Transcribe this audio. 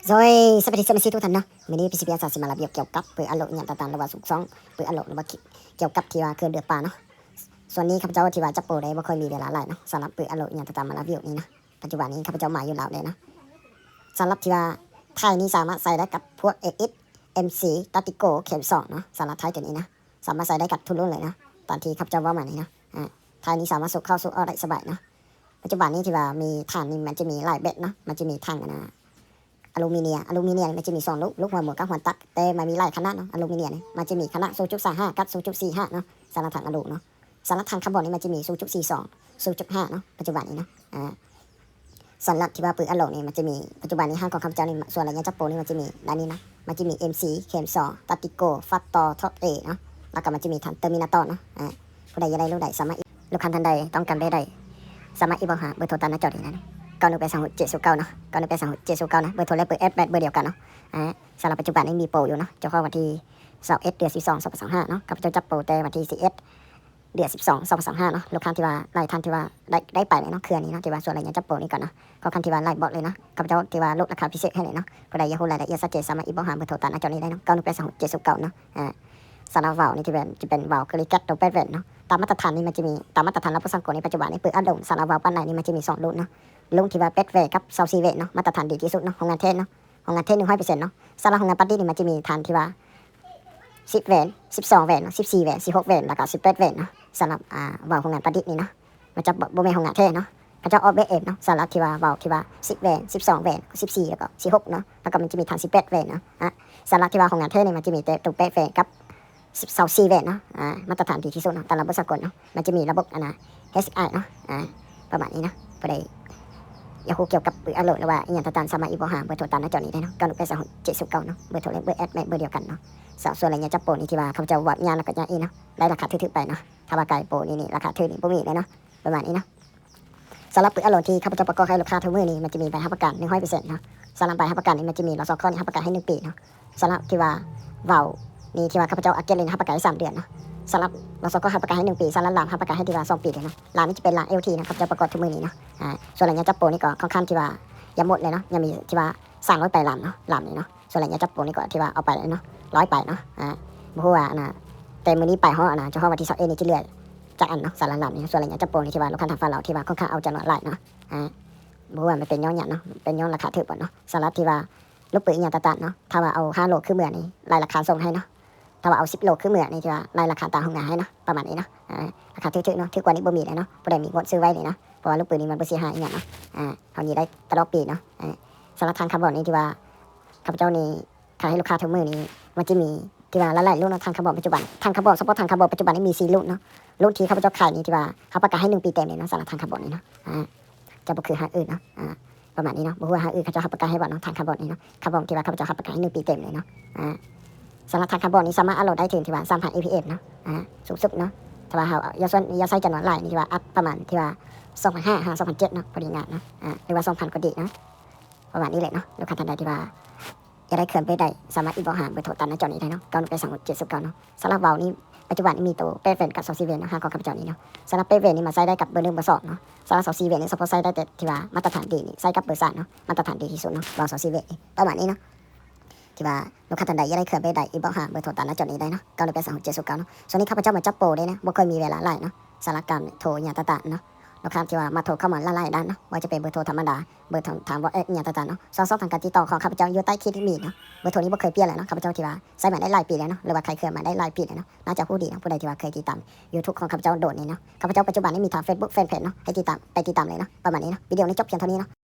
Rồi, sắp tới mìnhทุกท่านเนาะมื้อนี้พี่สิเปียสาสิมาระเบียบเกี่ยวกับเปิดอโลอิหยังต่างๆหรือว่าสุกซ้องเปิดอโลหรือว่าเกี่ยวกับที่ว่าเครื่องเดือดปลาเนาะส่วนนี้ข้าพเจ้าที่ว่าจับโปรได้บ่ค่อยมีเวลาหลายเนาะสำหรับเปิดอโลอิหยังต่างๆมาระเบียบนี้นะปัจจุบันนี้ข้าพเจ้ามาอยู่ลาวเลยนะสำหรับที่ว่าไทยนี่สามารถใส่ได้กับพวก AX MC Tactical เข็ม2เนาะสำหรับไทยตัวนี้นะสามารถใส่ได้กับทุกรุ่นเลยนะตอนที่ข้าพเจ้าว่ามานี่นะไทยนี่สามารถส่งเข้าสู่ออกได้สบายนะปัจจุบันนี้ที่ว่ามีฐานนี่มันจะมีหลายเบ็ดเนาะมันจะมีทางอลูมิเนียมันจะมี2ลูกหัวหมุนกับหัวตักแต่มันมีหลายขนาดเนาะอลูมิเนียนี่มันจะมีขนาด 0.35 กับ 0.45 เนาะสำหรับถังอลูเนาะสำหรับถังคาร์บอนนี่มันจะมี 0.42 0.5 เนาะปัจจุบันนี้นะสำหรับที่ว่าปืนอโลนี่มันจะมีปัจจุบันนี้ห้างของข้าพเจ้านี่ส่วนระยะจับโปรนี่มันจะมีด้านนี้นะมันจะมี MC เข็ม2 Tactical ฟัตตอท็อป A เนาะแล้วก็มันจะมีถังเตอร์มินาตอเนาะผู้ใดอยากได้ลูกใดสามารถลูกค้าท่านใดต้องการได้สามารถอีบอกหาเบอร์โทรตามหน้าจอนี้นะ91836709เนาะ91836709นะเบอร์โทรและเบอร์แอดเบอร์เดียวกันเนาะสำหรับปัจจุบันนี้มีโปรอยู่เนาะเฉพาะวันที่21เดือน12 2025เนาะกับเจ้าจับโปรแต่วันที่11เดือน12 2025เนาะลูกค้าที่ว่าหลายท่านที่ว่าได้ไปเลยเนาะเครือนี้เนาะที่ว่าส่วนอะไรเนี่ยจับโปรนี้ก่อนเนาะขอคันที่ว่าไล่บอทเลยเนาะกับเจ้าที่ว่าลดราคาพิเศษให้เลยเนาะผู้ใดอยากรู้รายละเอียดชัดเจนสามารถอีบอกหาเบอร์โทรตามหน้าจอนี้ได้เนาะ91836709เนาะสำหรับวาล์วนี่จะเป็นวาล์วคลิกัตตัวเป็ดเนาะตามมาตรฐานนี่มันจะมีตามมาตรฐานรับประกันในปัจจุบันนี้เปิดอัดลมสำหรับวาล์วปั้นในนี่มันจะมี2รุ่นเนาะลุงที่ว่าเป็ดเวกับเซาซีเวเนาะมาตรฐานดีที่สุดเนาะของงานเทศเนาะของงานเทศ100%เนาะสำหรับของงานปาร์ตี้นี่มันจะมีฐานที่ว่า10เวน12เวน14เวน16เวนแล้วก็18เวนเนาะสำหรับวาล์วของงานปาร์ตี้นี่เนาะมันจะบ่แม่นของงานเทศเนาะเขาจะออกเบสเอฟเนาะสำหรับที่ว่าวาล์วที่ว่า10เวน12เวน14แล้วก็16เนาะแล้วก็มันจะมีฐาน18เวนเนาะสำหรับที่ว่าของงานเทศนี่มันจะมีแต่ตัวเป็ดเวกับ24เวนเนาะมาตรฐานดีที่สุดเนาะตามระบบสากลเนาะมันจะมีระบบHSI เนาะประมาณนี้นะผู้ใดอยากรู้เกี่ยวกับปืนอโลหรือว่าอีหยังต่างๆสามารถอีบอกหาเบอร์โทรตามหน้าจอนี้ได้เนาะ91836709เนาะเบอร์โทรและเบอร์แอดเบอร์เดียวกันเนาะส่วนอะไรเนี่ยจับโปรนี่ที่ว่าเขาจะวัดงานแล้วก็จะอีเนาะได้ราคาถือๆไปเนาะถ้าว่าไกลโปรนี่ราคาถือนี่บ่มีเลยเนาะประมาณนี้เนาะสำหรับปืนอโลที่ข้าพเจ้าประกอบให้ลูกค้าทุกมื้อนี้มันจะมีใบรับประกัน 100% เนาะสำหรับใบรับประกันนี่มันจะมีรสคนี่รับประกันให้1 ปีเนาะสำหรับที่ว่าวาล์วนี่ที่ว่าข้าพเจ้าอัดเก็ตเลยรับประกันให้3 เดือนเนาะสำหรับเราก็รับประกันให้1 ปีสำหรับลามรับประกันให้ที่ว่า2 ปีเลยนะลามนี่จะเป็นลาม LT นะครับจะประกอบทุกมือนี้เนาะส่วนอะไรเงี้ยจับโปรนี่ก็ค่อนข้างที่ว่ายังหมดเลยเนาะยังมีที่ว่า300 ไปลามเนาะลามนี่เนาะส่วนอะไรเงี้ยจับโปรนี่ก็ที่ว่าเอาไปเลยเนาะ100 ไปเนาะบ่ฮู้ว่าแต่มื้อนี้ไปฮ้อเฉพาะวันที่21นี่ที่เหลือจากอันเนาะสำหรับลามนี่ส่วนอะไรเงี้ยจับโปรนี่ที่ว่าลูกค้าทางฝั่งเราที่ว่าค่อนข้างเอาจำนวนหลายเนาะบ่ฮู้ว่ามันเป็นย้อนหยังเนาะเป็นย้อนราคาถูกบ่เนาะสำหรับที่ว่าลูกปืนอีหยังต่างๆเนาะถ้าว่าเอา5 โลคือเมื่อนี้รายราคาส่งให้เนาะถ้าว่าเอา10 โลคือเมื่อนี่จะรายราคาตามห้องงานให้เนาะประมาณนี้เนาะราคาถูกๆเนาะถูกกว่านี้บ่มีเลยเนาะผู้ใดมีงบซื้อไว้นี่เนาะเพราะว่าลูกปืนนี่มันบ่เสียหายอีหยังเนาะเฮานี่ได้ตลอดปีเนาะสำหรับทางคาร์บอนนี่ที่ว่าข้าพเจ้านี่ขายให้ลูกค้าทุกมื้อนี้มันจะมีที่ว่าหลายๆรุ่นเนาะทางคาร์บอนปัจจุบันทางคาร์บอนเฉพาะทางคาร์บอนปัจจุบันนี่มี4รุ่นเนาะรุ่นที่ข้าพเจ้าขายนี่ที่ว่าเขาประกาศให้1 ปีเต็มเลยเนาะสำหรับทางคาร์บอนนี่เนาะจะบ่คือหาอื่นเนาะประมาณนี้เนาะบ่ฮู้ว่าหาอื่นเขาจะประกาศให้บ่เนาะทางคาร์บอนนี่เนาะคาร์บอนที่ว่าข้าพเจ้าประกาศให้1 ปีเต็มเลยเนาะสำหรับทางคาร์บอนนี่สามารถอัดโหลดได้ถึงที่ว่า 3,000 APM เนาะสูงสุดเนาะถ้าว่าเฮาอย่าใส่จำนวนหลายนี่ที่ว่าอัดประมาณที่ว่า2,500 2,700เนาะพอดีงานเนาะหรือว่า 2,000 ก็ดีเนาะประมาณนี้แหละเนาะลูกค้าท่านใดที่ว่าอยากได้เครื่องไปได้สามารถอีบอกหาเบอร์โทรตามหน้าจอนี้ได้เนาะ91836709เนาะสำหรับวาล์วนี่ปัจจุบันนี้มีตัวเป็ดเวนกับ2 ซีเวนเนาะของข้าพเจ้านี้เนาะสำหรับเป็ดเวนนี่มาใส่ได้กับเบอร์1เบอร์2เนาะสำหรับ2 ซีเวนนี่เฉพาะใส่ได้แต่ที่ว่ามาตรฐานดีนี่ใส่กับเบอร์3เนาะมาตรฐานดีที่สุดเนาะวาล์ว2 ซีเวนนี่ประมาณนี้เนาะที่ว่าลูกค้าท่านใดอยากได้เครื่องไปได้อีบอกหาเบอร์โทรตามหน้าจอนี้ได้เนาะ91836709เนาะส่วนนี้ข้าพเจ้ามาจับโปรได้นะบ่เคยมีเวลาหลายเนาะสำหรับการโทรอย่างต่างๆเนาะลูกค้าที่ว่ามาโทรเข้ามาหลายๆด้านเนาะว่าจะเป็นเบอร์โทรธรรมดาเบอร์ถามว่าอย่างต่างๆเนาะซอทางการติดต่อของข้าพเจ้าอยู่ใต้คลิปที่มีเนาะเบอร์โทรนี้บ่เคยเปลี่ยนเลยเนาะข้าพเจ้าที่ว่าใช้มาได้หลายปีแล้วเนาะหรือว่าใครเคยมาได้หลายปีแล้วเนาะน่าจะผู้ดีเนาะผู้ใดที่ว่าเคยติดตาม YouTube ของข้าพเจ้าโดดนี่เนาะข้าพเจ้าปัจจุบันนี้มีทาง Facebook Fanpage เนาะให้ติดตามเลยเนาะประมาณนี้เนาะวิดีโอนี้จบเพียงเท่านี้เนาะ